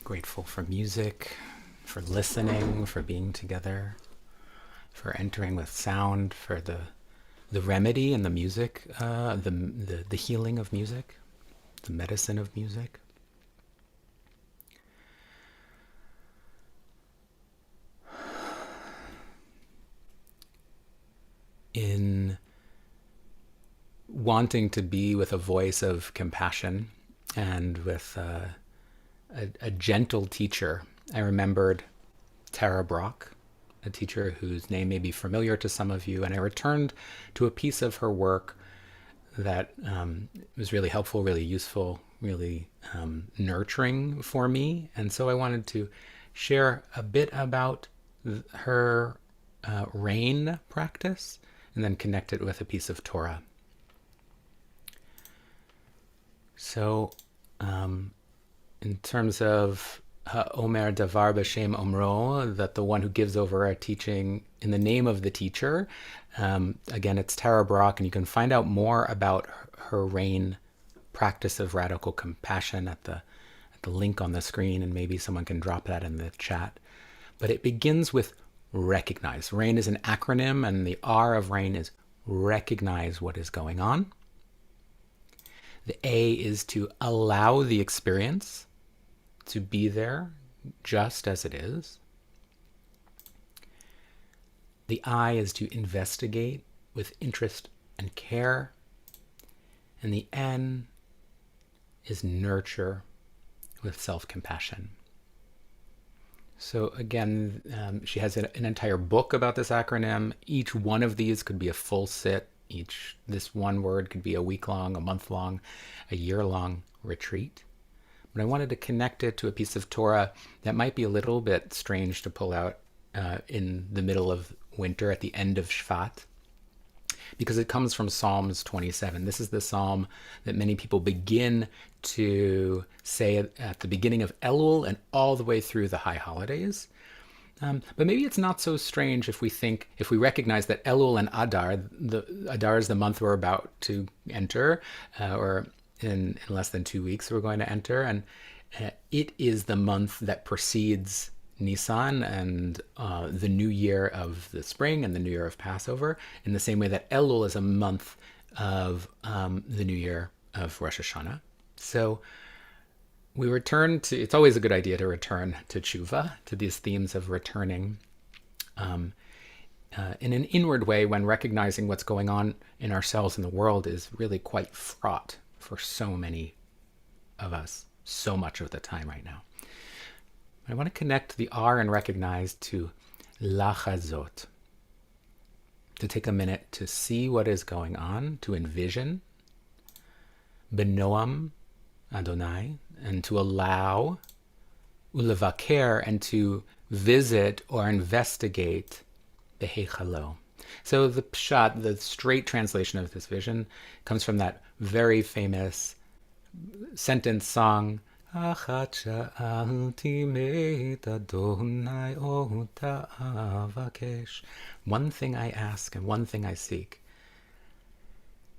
Grateful for music, for listening, for being together, for entering with sound, for the remedy and the music, the healing of music, the medicine of music. In wanting to be with a voice of compassion and with a gentle teacher, I remembered Tara Brach, a teacher whose name may be familiar to some of you, and I returned to a piece of her work that was really helpful, really useful, really nurturing for me. And so I wanted to share a bit about her rain practice and then connect it with a piece of Torah. So in terms of Omer Davar B'Shem Omro, that the one who gives over a teaching in the name of the teacher, again, it's Tara Brach, and you can find out more about her rain practice of radical compassion at the link on the screen, and maybe someone can drop that in the chat. But it begins with recognize. RAIN is an acronym, and the R of RAIN is recognize what is going on. The A is to allow the experience to be there just as it is. The I is to investigate with interest and care. And the N is nurture with self-compassion. So again, she has an entire book about this acronym. Each one of these could be a full sit. This one word could be a week-long, a month-long, a year-long retreat. But I wanted to connect it to a piece of Torah that might be a little bit strange to pull out in the middle of winter at the end of Shvat, because it comes from Psalms 27. This is the psalm that many people begin to say at the beginning of Elul and all the way through the high holidays. But maybe it's not so strange if we recognize that Elul and Adar, Adar is the month we're about to enter, or in less than 2 weeks we're going to enter, and it is the month that precedes Nisan and the new year of the spring and the new year of Passover, in the same way that Elul is a month of the new year of Rosh Hashanah. So we return to, it's always a good idea to return to tshuva, to these themes of returning in an inward way, when recognizing what's going on in ourselves and the world is really quite fraught for so many of us, so much of the time right now. I want to connect the R and recognize to lachazot, to take a minute to see what is going on, to envision benoam Adonai, and to allow ulevaker, and to visit or investigate behechalo. So the pshat, the straight translation of this vision, comes from that very famous sentence song, Achat sha'alti meit Adonai ota avakesh. One thing I ask and one thing I seek.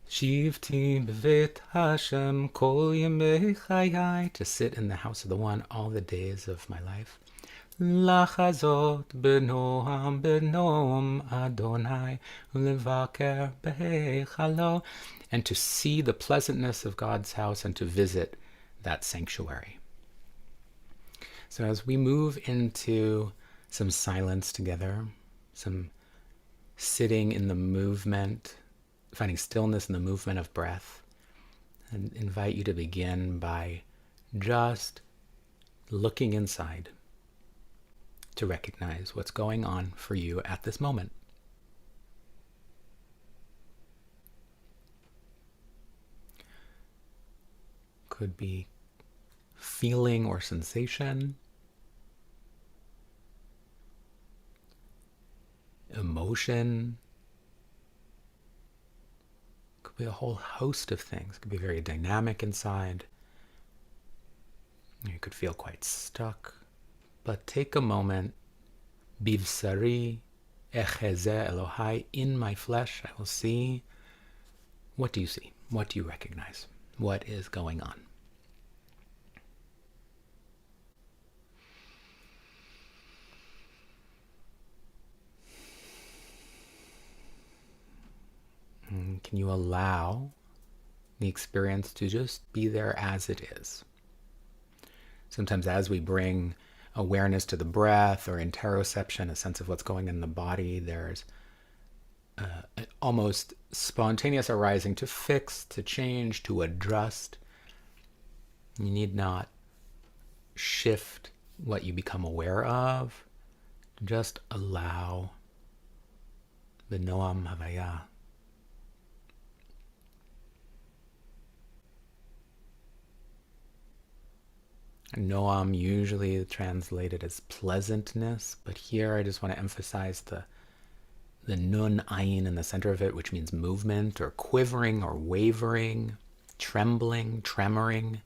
Shivti b'vet Hashem kol yemei chayai, to sit in the house of the One all the days of my life. Lachazot benoam benoam Adonai ulevaker behechalo, and to see the pleasantness of God's house and to visit that sanctuary. So as we move into some silence together, some sitting in the movement, finding stillness in the movement of breath, and invite you to begin by just looking inside to recognize what's going on for you at this moment. Could be feeling or sensation, emotion. Could be a whole host of things. It could be very dynamic inside. You could feel quite stuck. But take a moment. Bivsari echeze Elohai, in my flesh I will see. What do you see? What do you recognize? What is going on? And can you allow the experience to just be there as it is? Sometimes as we bring awareness to the breath or interoception, a sense of what's going on in the body, there's an almost spontaneous arising to fix, to change, to adjust. You need not shift what you become aware of. Just allow the Noam Havaya. Noam usually translated as pleasantness, but here I just want to emphasize the nun ayin in the center of it, which means movement or quivering or wavering, trembling, tremoring.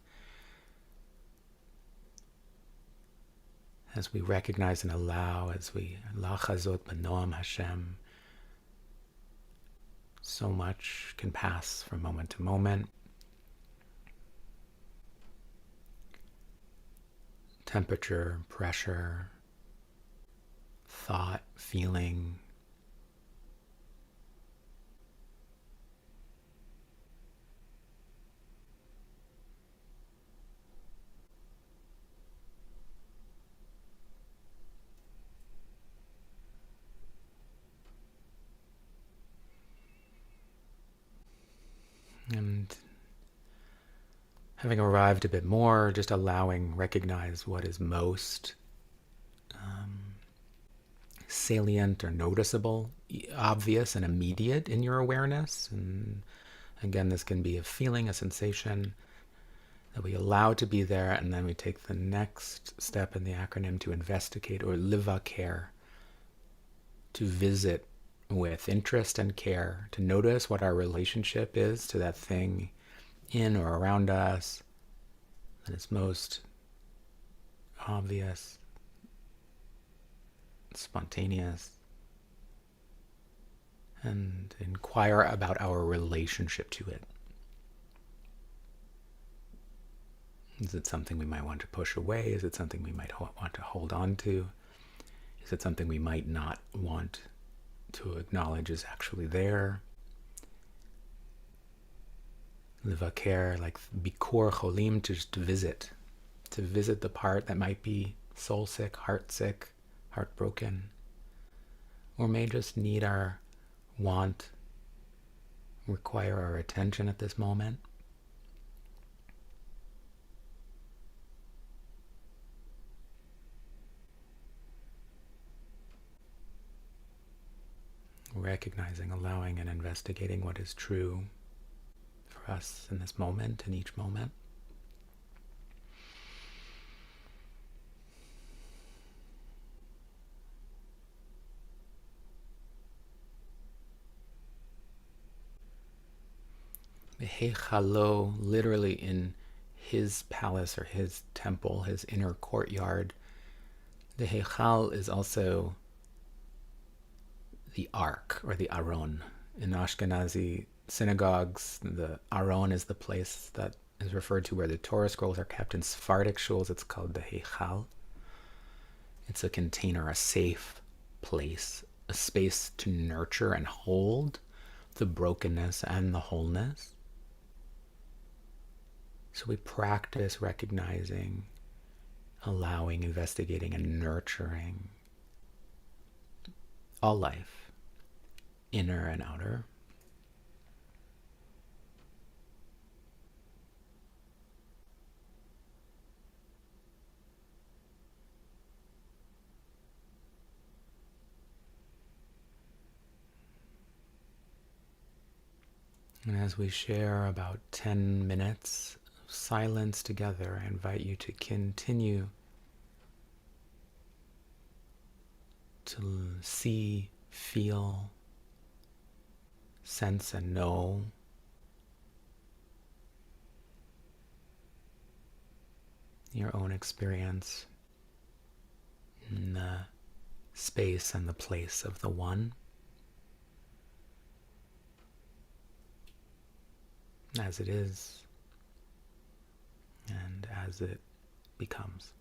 As we recognize and allow, as we lachazot b'noam Hashem, so much can pass from moment to moment. Temperature, pressure, thought, feeling. And having arrived a bit more, just recognize what is most salient or noticeable, obvious and immediate in your awareness. And again, this can be a feeling, a sensation that we allow to be there, and then we take the next step in the acronym to investigate, or livaker, to visit with interest and care, to notice what our relationship is to that thing in or around us that is most obvious, spontaneous, and inquire about our relationship to it. Is it something we might want to push away? Is it something we might want to hold on to? Is it something we might not want to acknowledge is actually there? Livaker, like bikur cholim, to just visit the part that might be soul sick, heartbroken, or may just need our want, require our attention at this moment. Recognizing, allowing, and investigating what is true for us in this moment, in each moment. Heichalo, literally in his palace or his temple, his inner courtyard. The Heichal is also the Ark or the Aron. In Ashkenazi synagogues, the Aron is the place that is referred to where the Torah scrolls are kept. In Sephardic shuls, it's called the Heichal. It's a container, a safe place, a space to nurture and hold the brokenness and the wholeness. So we practice recognizing, allowing, investigating, and nurturing all life, inner and outer. And as we share about 10 minutes of silence together, I invite you to continue to see, feel, sense, and know your own experience in the space and the place of the One, as it is and as it becomes.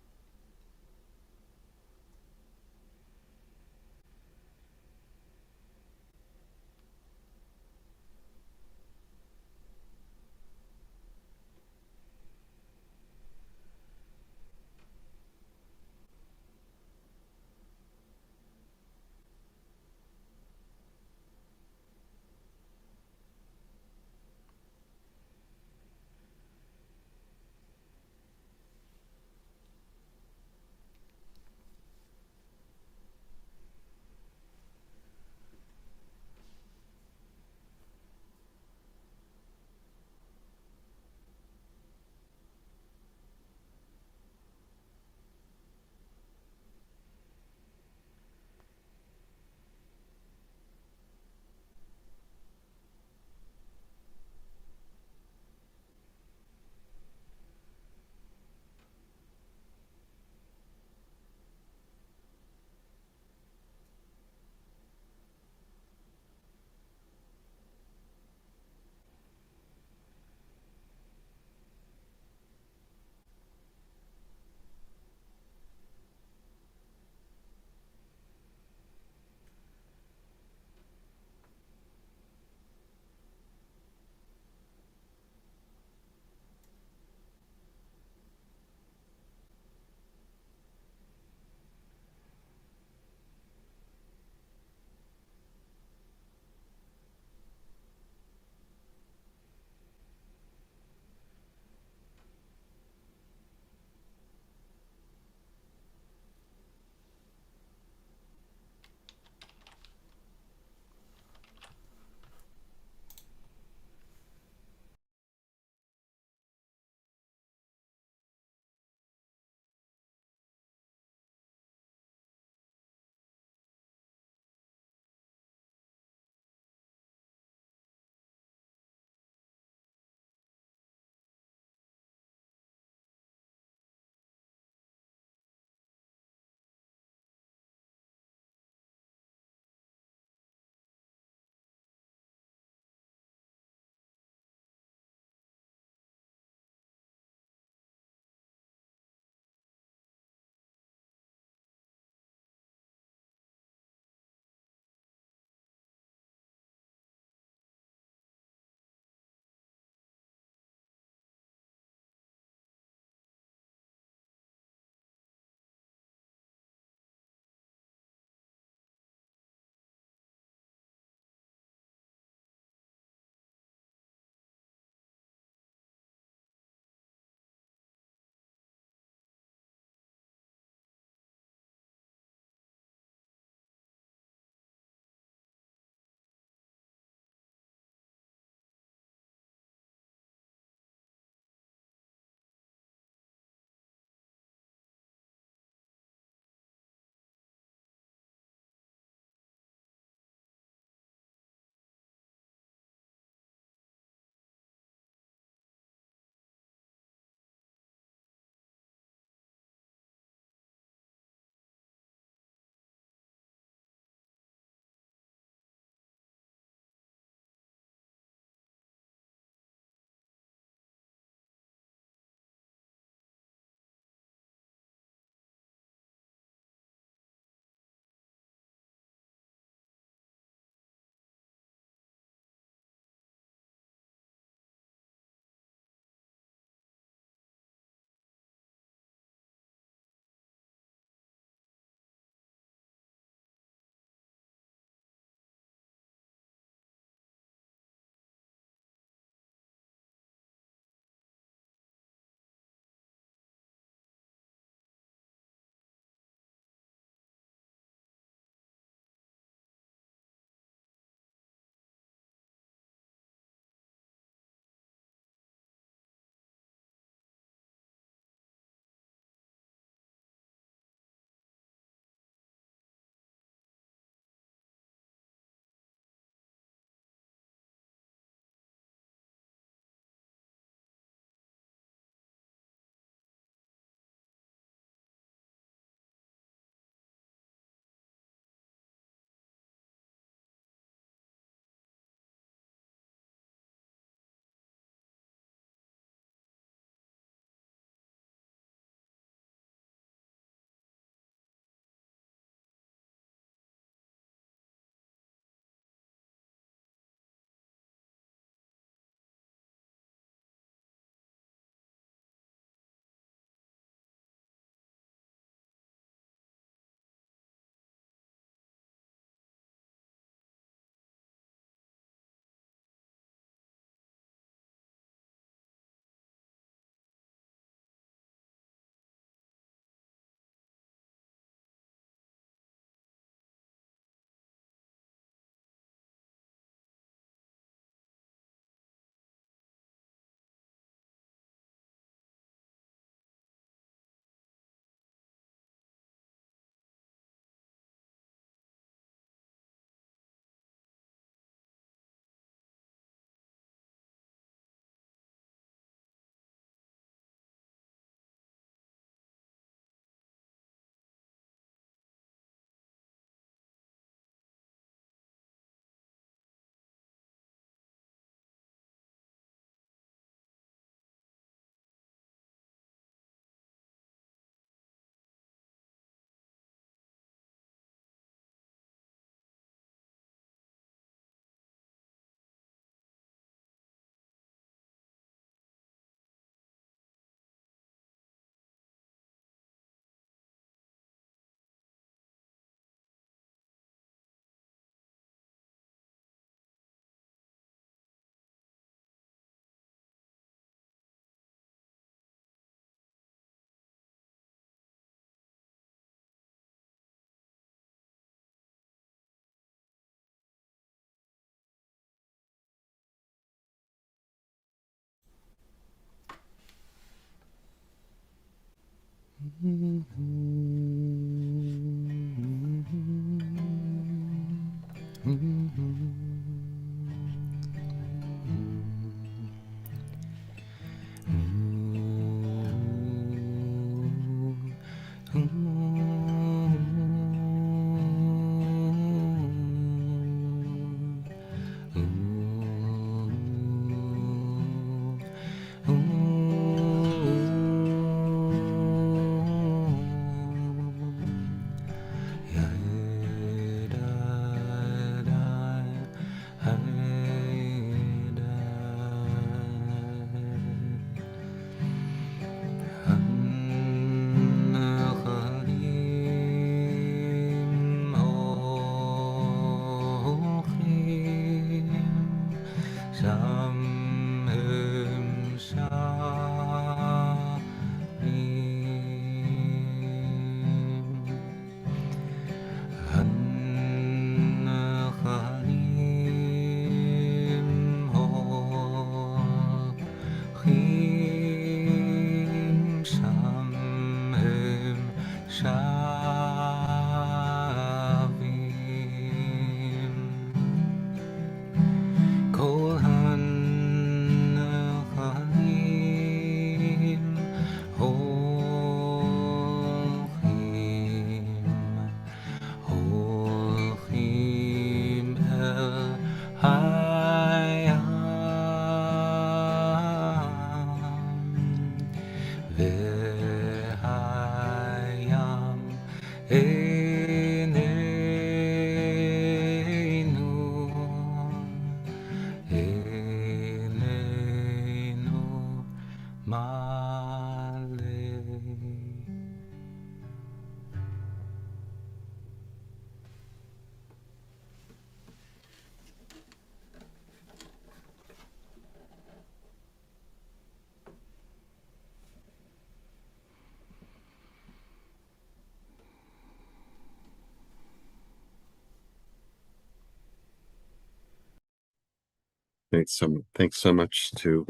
Thanks so much to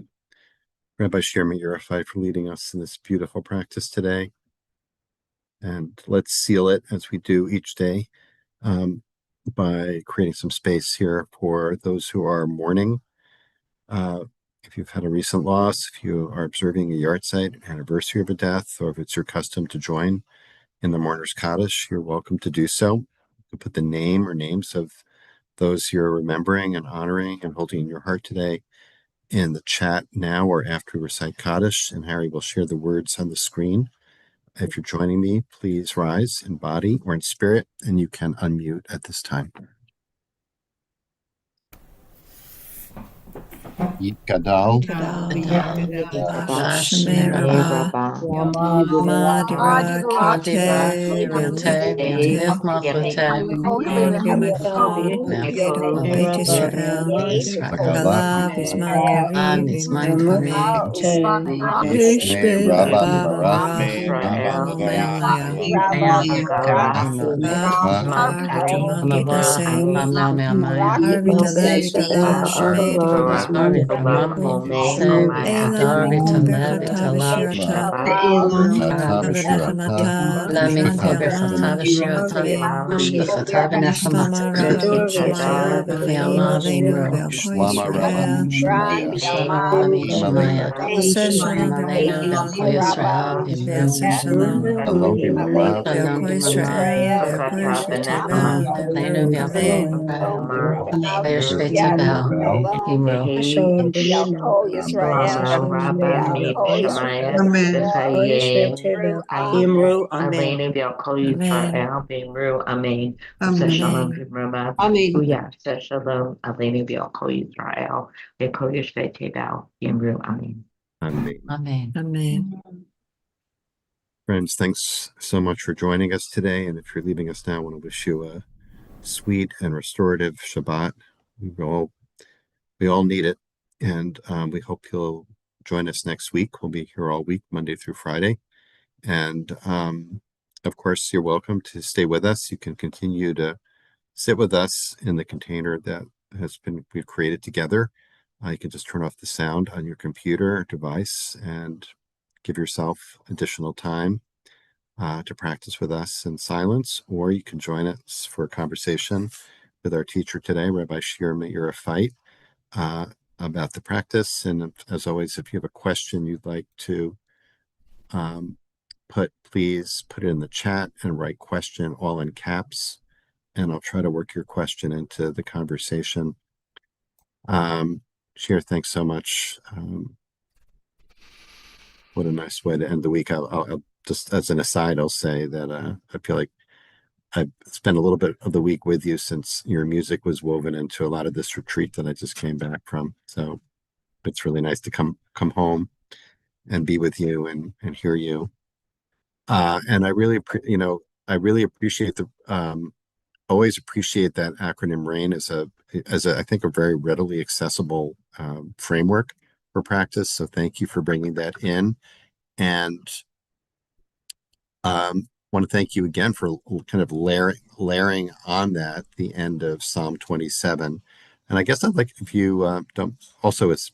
Rabbi Shir Meira for leading us in this beautiful practice today. And let's seal it as we do each day by creating some space here for those who are mourning. If you've had a recent loss, if you are observing a yard site, anniversary of a death, or if it's your custom to join in the mourner's Kaddish, you're welcome to do so. You can put the name or names of those you're remembering and honoring and holding in your heart today in the chat now or after we recite Kaddish, and Harry will share the words on the screen. If you're joining me, please rise in body or in spirit, and you can unmute at this time. Buchdahl, Meira, Madira, Kyote, Beit Israel, Galav, Isman Karim, Ishbe, Baba, Gita Singh, Arvita Lavita Shmei, Elam Bekata Vishirata, Avadechamata, Shlama Rabba Shemaya, Bechayim Avinu, Velko Yisrael, Oseh Shalom B'Meira, V'yaseh Shalom, Velko Yisrael, Velko Yisrael Teva, Amen. Shalom B'Yako Yisrael, Shalom B'Yako Yisrael, Imru, Amen. Amen. Bimru, Amen. Shalom, Bimrama, Amen. Uya, Shalom, Aleni Bioko Israel, Yakoyish Vetebal, Imru, Amen. Amen. Amen. Friends, thanks so much for joining us today. And if you're leaving us now, I want to wish you a sweet and restorative Shabbat. We all need it. And we hope you'll join us next week. We'll be here all week, Monday through Friday. And of course, you're welcome to stay with us. You can continue to sit with us in the container that we've created together. You can just turn off the sound on your computer or device and give yourself additional time to practice with us in silence, or you can join us for a conversation with our teacher today, Rabbi Shir Meira Feit, about the practice. And as always, if you have a question you'd like to please put it in the chat and write question all in caps, and I'll try to work your question into the conversation. Shir, thanks so much. What a nice way to end the week. I'll just as an aside, I'll say that I feel like I've spent a little bit of the week with you since your music was woven into a lot of this retreat that I just came back from. So it's really nice to come home and be with you and hear you. And I really, I really appreciate always appreciate that acronym RAIN as I think a very readily accessible framework for practice. So thank you for bringing that in. And want to thank you again for kind of layering on that the end of Psalm 27. And I guess I'd like, if you don't, also it's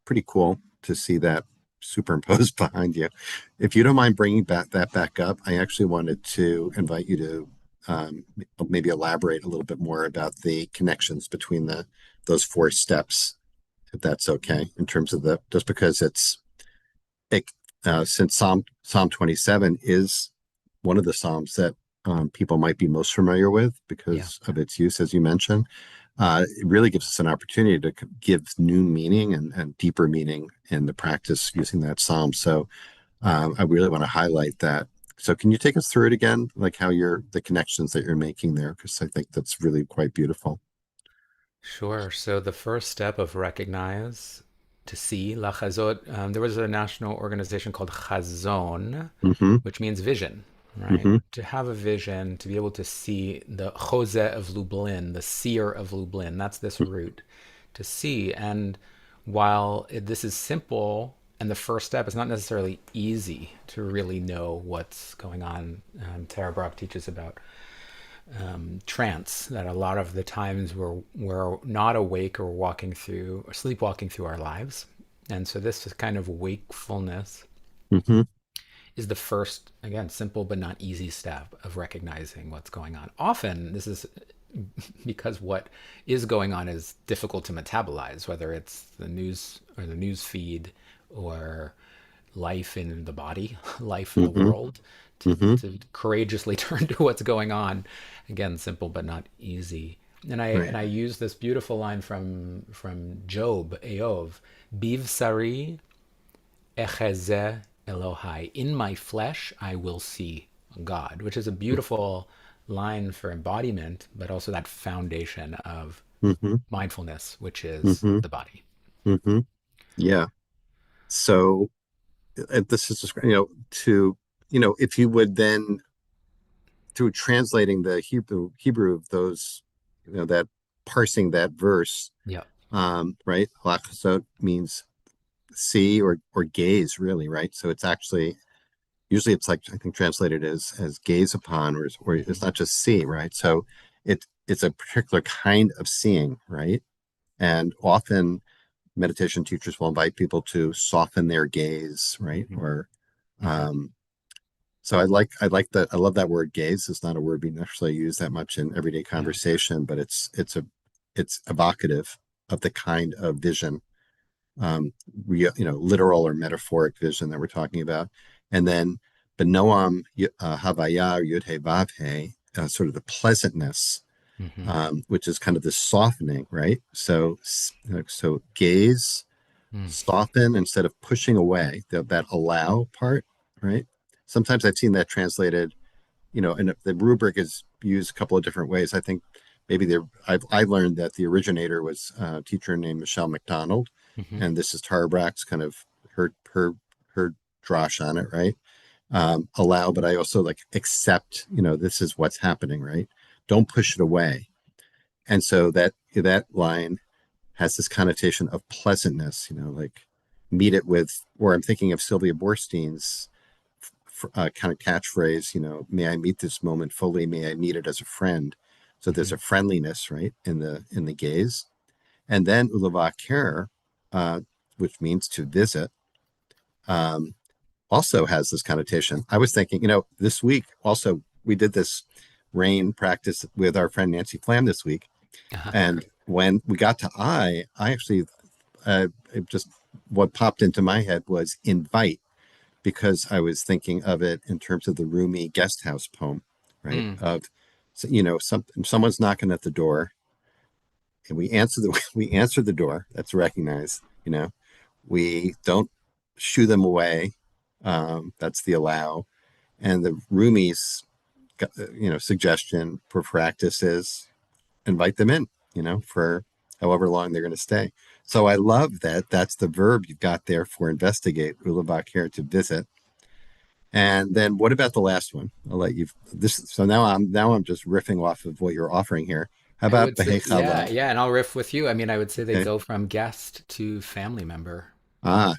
pretty cool to see that superimposed behind you. If you don't mind bringing that back up, I actually wanted to invite you to maybe elaborate a little bit more about the connections between those 4 steps, if that's okay, in terms of just because since Psalm 27 is one of the Psalms that people might be most familiar with because of its use, as you mentioned. It really gives us an opportunity to give new meaning and deeper meaning in the practice using that Psalm. So I really want to highlight that. So can you take us through it again, like how the connections that you're making there? Because I think that's really quite beautiful. Sure. So the first step of recognize, to see, lachazot, there was a national organization called Chazon, Mm-hmm. which means vision, right? Mm-hmm. To have a vision, to be able to see the Jose of Lublin, the seer of Lublin, that's this root, to see. And while this is simple, and the first step is not necessarily easy to really know what's going on. Tara Brach teaches about trance, that a lot of the times we're not awake or walking through or sleepwalking through our lives. And so this is kind of wakefulness Mm-hmm. is the first, again, simple but not easy step of recognizing what's going on. Often this is because what is going on is difficult to metabolize, whether it's the news or the news feed or life in the body, life in the Mm-hmm. world, Mm-hmm. to courageously turn to what's going on. Again, simple but not easy. And I use this beautiful line from Job, Eov, Biv Sari Echezeh Elohai. In my flesh I will see God, which is a beautiful line for embodiment, but also that foundation of Mm-hmm. mindfulness, which is Mm-hmm. the body. Mm-hmm. Yeah. So this is just, if you would then, through translating the Hebrew of those, that parsing that verse, Yeah. right? Halachosot means see or gaze, really, right? So it's actually usually it's like I think translated as gaze upon, or it's not just see, right? So it's a particular kind of seeing, right? And often meditation teachers will invite people to soften their gaze, right? Mm-hmm. Or so I love that word gaze. It's not a word we necessarily use that much in everyday conversation, but it's evocative of the kind of vision, literal or metaphoric vision that we're talking about. And then benoam havaya or yud he vav he, sort of the pleasantness, which is kind of the softening, right? So gaze, soften instead of pushing away, that allow part, right? Sometimes I've seen that translated, and the rubric is used a couple of different ways. I think maybe I learned that the originator was a teacher named Michelle McDonald, and this is Tara Brach's kind of her drosh on it, right? Allow, but I also like accept, this is what's happening, right? Don't push it away. And so that line has this connotation of pleasantness, like meet it with, or I'm thinking of Sylvia Boorstein's kind of catchphrase, may I meet this moment fully, may I meet it as a friend. So there's a friendliness, right, in the gaze. And then ulavaker, which means to visit, also has this connotation. I was thinking, this week also we did this rain practice with our friend Nancy Flam this week. Uh-huh. And when we got to I actually, it just, what popped into my head was invite, because I was thinking of it in terms of the Rumi guest house poem, right? Mm. Of, someone's knocking at the door, and we answer the door. That's recognized. We don't shoo them away. That's the allow. And the Rumi's, suggestion for practice is invite them in, for however long they're going to stay. So I love that. That's the verb you've got there for investigate, ulabak here, to visit. And then what about the last one? I'll let you this. So now I'm just riffing off of what you're offering here. How I about would say, yeah, behechala? yeah, and I'll riff with you. I mean, I would say they Okay. go from guest to family member. Ah,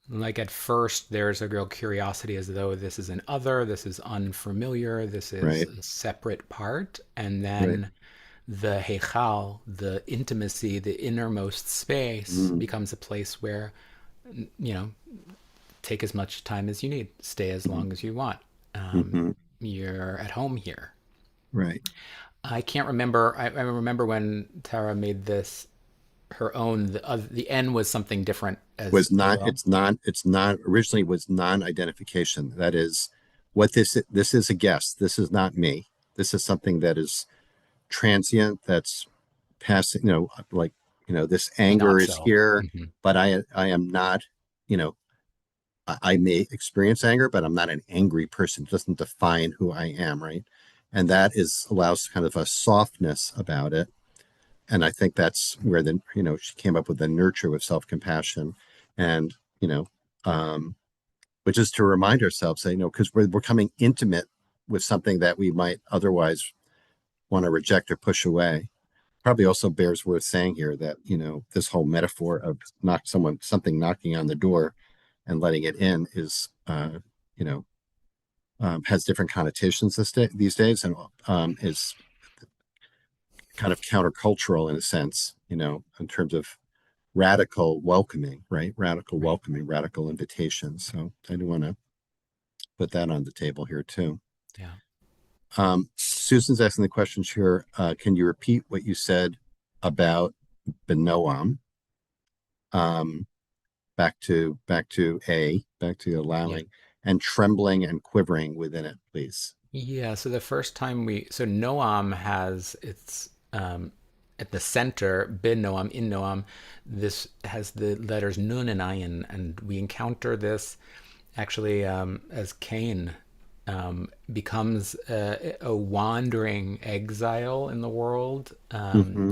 Like at first, there's a real curiosity as though this is an other, this is unfamiliar, this is right, a separate part. And right. then the heichal, the intimacy, the innermost space Mm, becomes a place where, you know, take as much time as you need, stay as mm, long as you want. mm-hmm, You're at home here. right. I can't remember. I remember when Tara made this her own. The N was something different Was as not, well. it's not, originally was non-identification. That is what this is, a guest. This is not me. This is something that is transient, that's passing, like, this anger Not is self. here, Hmm. but I am not, you know, I may experience anger, but I'm not an angry person. It doesn't define who I am, right? And that is allows kind of a softness about it. And I think that's where she came up with the nurture with self-compassion, and um, which is to remind ourselves that, because we're becoming intimate with something that we might otherwise want to reject or push away. Probably also bears worth saying here that, this whole metaphor of something knocking on the door and letting it in is, you know, has different connotations these days, and is kind of countercultural in a sense, in terms of radical welcoming, right? Radical Right. welcoming, radical invitation. So I do want to put that on the table here too. Yeah. Susan's asking the question here. Can you repeat what you said about Benoam? Um, back to Yeah. allowing, and trembling and quivering within it, please. Yeah. So the first time so Noam has its at the center, bin Noam, in Noam, this has the letters Nun and Ayin, and we encounter this actually as Cain becomes a wandering exile in the world. Mm-hmm.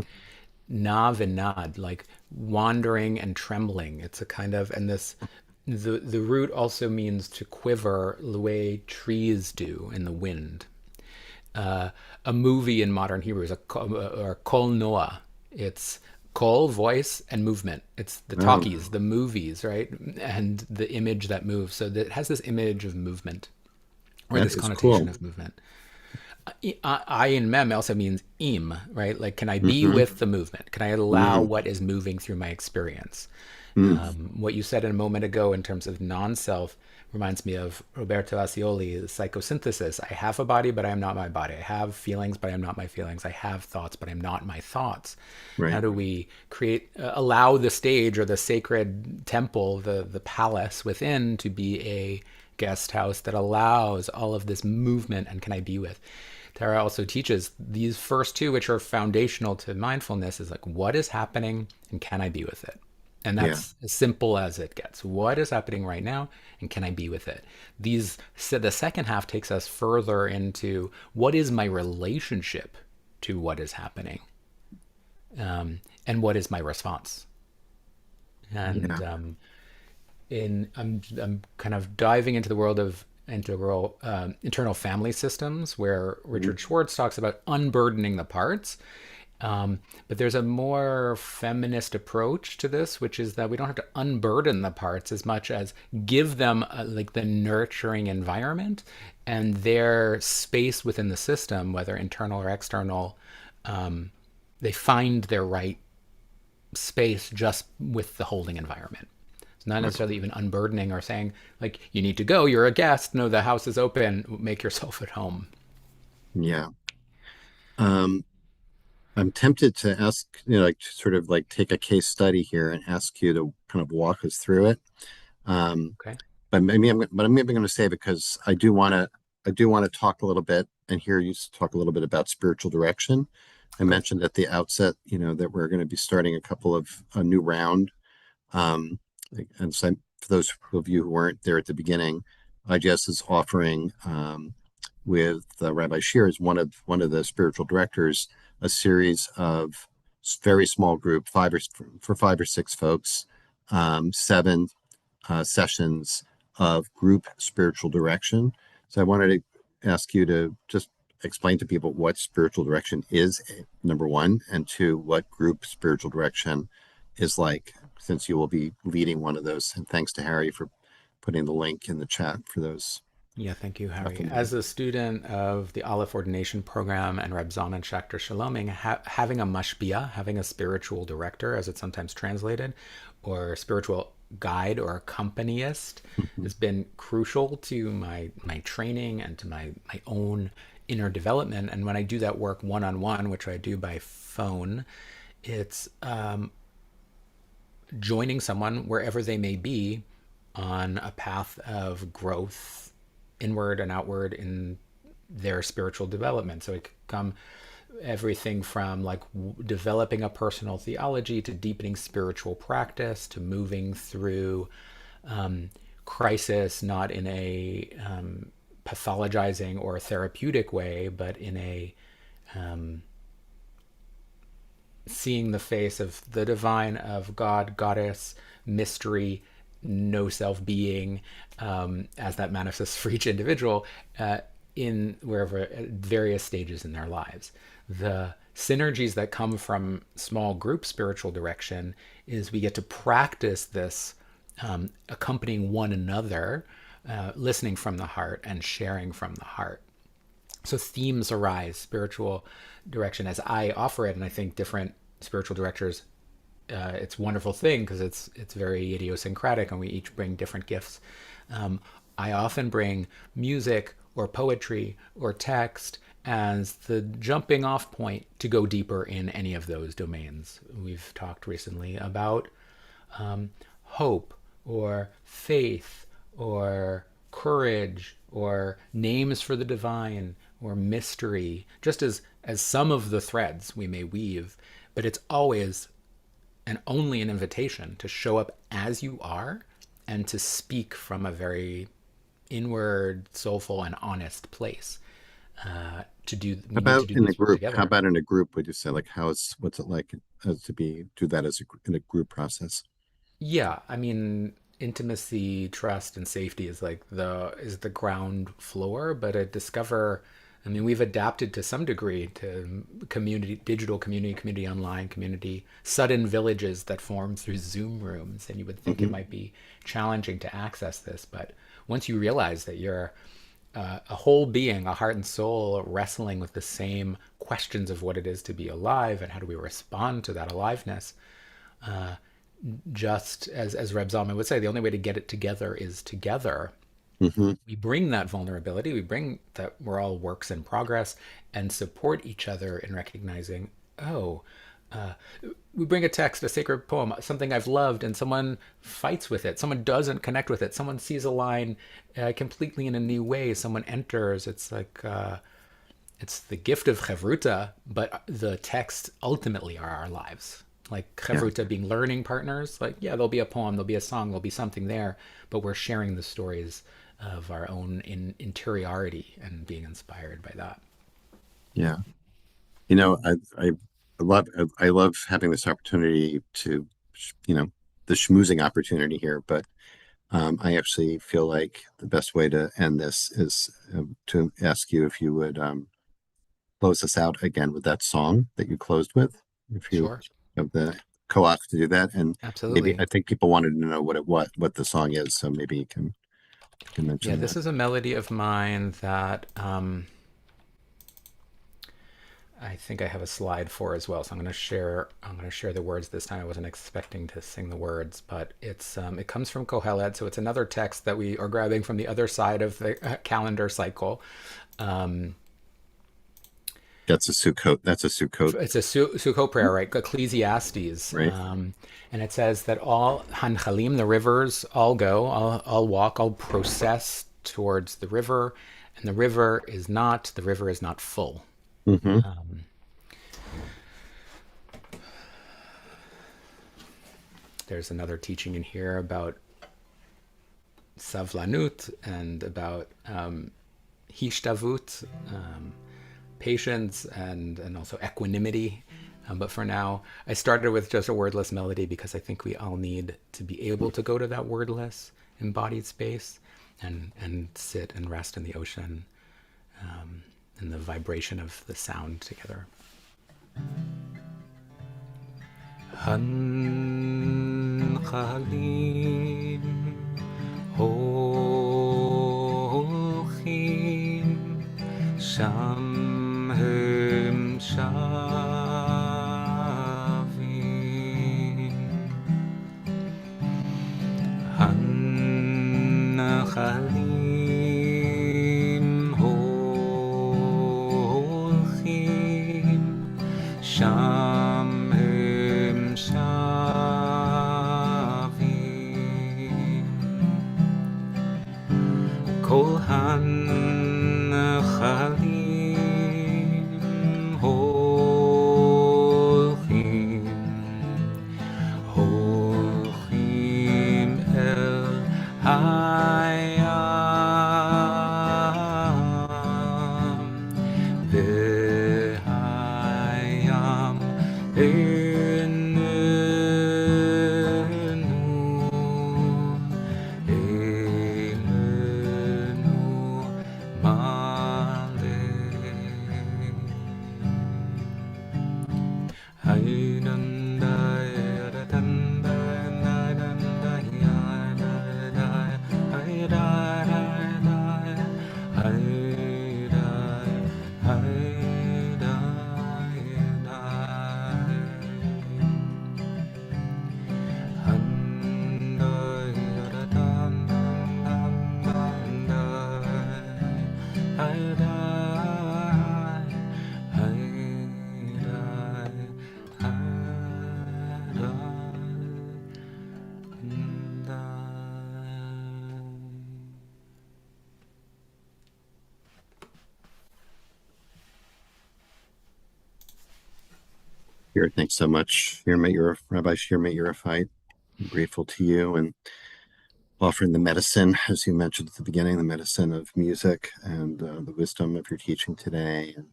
Nav and Nad, like wandering and trembling. It's a kind of, and this, the root also means to quiver the way trees do in the wind. A movie in modern Hebrew is or kol noah. It's kol, voice, and movement. It's the Oh, talkies, the movies, right? And the image that moves. So that it has this image of movement, or that this is connotation cool. of movement. I in mem also means im, right? Like, can I be Mm-hmm. with the movement? Can I allow Mm-hmm. what is moving through my experience? Mm-hmm. What you said a moment ago in terms of non-self reminds me of Roberto Ascioli's psychosynthesis. I have a body, but I am not my body. I have feelings, but I am not my feelings. I have thoughts, but I'm not my thoughts. How Right. do we create, allow the stage or the sacred temple, the palace within to be a guest house that allows all of this movement and can I be with? Tara also teaches these first two, which are foundational to mindfulness, is like, what is happening and can I be with it? And Yeah. that's as simple as it gets. What is happening right now and can I be with it? So the second half takes us further into what is my relationship to what is happening, and what is my response? Yeah. And I'm kind of diving into the world of internal family systems, where Mm-hmm. Richard Schwartz talks about unburdening the parts. But there's a more feminist approach to this, which is that we don't have to unburden the parts as much as give them like the nurturing environment and their space within the system, whether internal or external. They find their right space just with the holding environment. It's not necessarily even unburdening or saying, like, you need to go, you're a guest. No, the house is open. Make yourself at home. Yeah. Um, I'm tempted to ask, like to sort of like take a case study here and ask you to kind of walk us through it. Um, Okay. but I'm maybe going to say because I do want to talk a little bit and hear you talk a little bit about spiritual direction. I Okay. mentioned at the outset, that we're going to be starting a new round. Um, and so for those of you who weren't there at the beginning, IGS is offering with Rabbi Shir as one of the spiritual directors a series of very small group, for 5 or 6 folks, 7 sessions of group spiritual direction. So I wanted to ask you to just explain to people what spiritual direction is, number one, and two, what group spiritual direction is like, since you will be leading one of those. And thanks to Harry for putting the link in the chat for those. Yeah, thank you, Harry. Definitely. As a student of the Aleph Ordination Program and Reb Zalman Schachter Shaloming, having a mashpia, having a spiritual director, as it's sometimes translated, or spiritual guide or accompanist, Mhm. has been crucial to my training and to my own inner development. And when I do that work one-on-one, which I do by phone, it's joining someone wherever they may be on a path of growth inward and outward in their spiritual development. So it could come everything from like developing a personal theology to deepening spiritual practice to moving through crisis, not in a pathologizing or therapeutic way, but in a seeing the face of the divine, of God, goddess, mystery, no self being, as that manifests for each individual in wherever various stages in their lives. The synergies that come from small group spiritual direction is we get to practice this accompanying one another, listening from the heart and sharing from the heart. So themes arise, spiritual direction as I offer it, and I think different spiritual directors, it's a wonderful thing because it's very idiosyncratic, and we each bring different gifts. I often bring music or poetry or text as the jumping off point to go deeper in any of those domains. We've talked recently about hope or faith or courage or names for the divine or mystery, just as some of the threads we may weave, but it's always and only an invitation to show up as you are and to speak from a very inward, soulful, and honest place. We need to do this work How together. about in a group? Would you say like what's it like do that in a group process? Yeah, I mean, intimacy, trust, and safety is like the ground floor, but I mean, we've adapted to some degree to community, digital community, community online, community, sudden villages that form through Zoom rooms, and you would think it Hmm. might be challenging to access this, but once you realize that you're a whole being, a heart and soul, wrestling with the same questions of what it is to be alive and how do we respond to that aliveness, just as Reb Zalman would say, the only way to get it together is together. Hmm. We bring that vulnerability, we bring that we're all works in progress and support each other in recognizing, oh, uh, we bring a text, a sacred poem, something I've loved, and someone fights with it. Someone doesn't connect with it. Someone sees a line completely in a new way. Someone enters. It's like it's the gift of chevruta, but the texts ultimately are our lives. Like Yeah. chevruta being learning partners. Like, yeah, there'll be a poem, there'll be a song, there'll be something there, but we're sharing the stories of our own interiority and being inspired by that. Yeah. You know, I love having this opportunity to, the schmoozing opportunity here, but I actually feel like the best way to end this is to ask you if you would close us out again with that song that you closed with, if you Sure, have the co-op to do that. And maybe absolutely. I think people wanted to know what the song is, so maybe you can Yeah, mention this that. is a melody of mine that I think I have a slide for as well. So I'm going to share the words this time. I wasn't expecting to sing the words, but it comes from Kohelet, so it's another text that we are grabbing from the other side of the calendar cycle. That's a Sukkot. It's a Sukkot prayer, right? Ecclesiastes, Right. And it says that all Hanchalim, the rivers, all go, all walk, all process towards the river, and the river is not full. Mm-hmm. There's another teaching in here about savlanut and about hishtavut, patience, and also equanimity. But for now, I started with just a wordless melody because I think we all need to be able to go to that wordless embodied space and sit and rest in the ocean, and the vibration of the sound together. Hanchalim holchim sham hem shavim Hanchalim holchim sham hem shavim Kol Hanchalim holchim el hayam v'hayam Here, thanks so much, Rabbi Shir Meira Feit. I'm grateful to you and offering the medicine, as you mentioned at the beginning, the medicine of music and the wisdom of your teaching today, and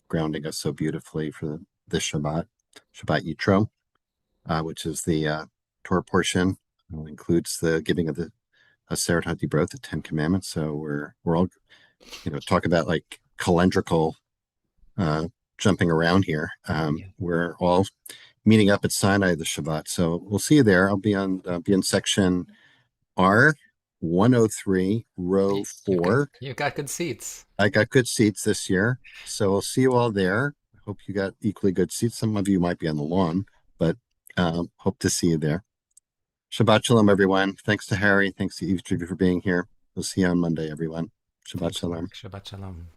grounding us so beautifully for this Shabbat Yitro, which is the Torah portion. Includes the giving of the Aseret HaDibrot, the 10 Commandments. So we're all, talk about like calendrical jumping around here. We're all meeting up at Sinai this Shabbat. So we'll see you there. I'll be in section R 103, row 4. You've got good seats. I got good seats this year. So we'll see you all there. I hope you got equally good seats. Some of you might be on the lawn, but hope to see you there. Shabbat Shalom, everyone. Thanks to Harry. Thanks to each of you for being here. We'll see you on Monday, everyone. Shabbat Shalom. Shabbat Shalom.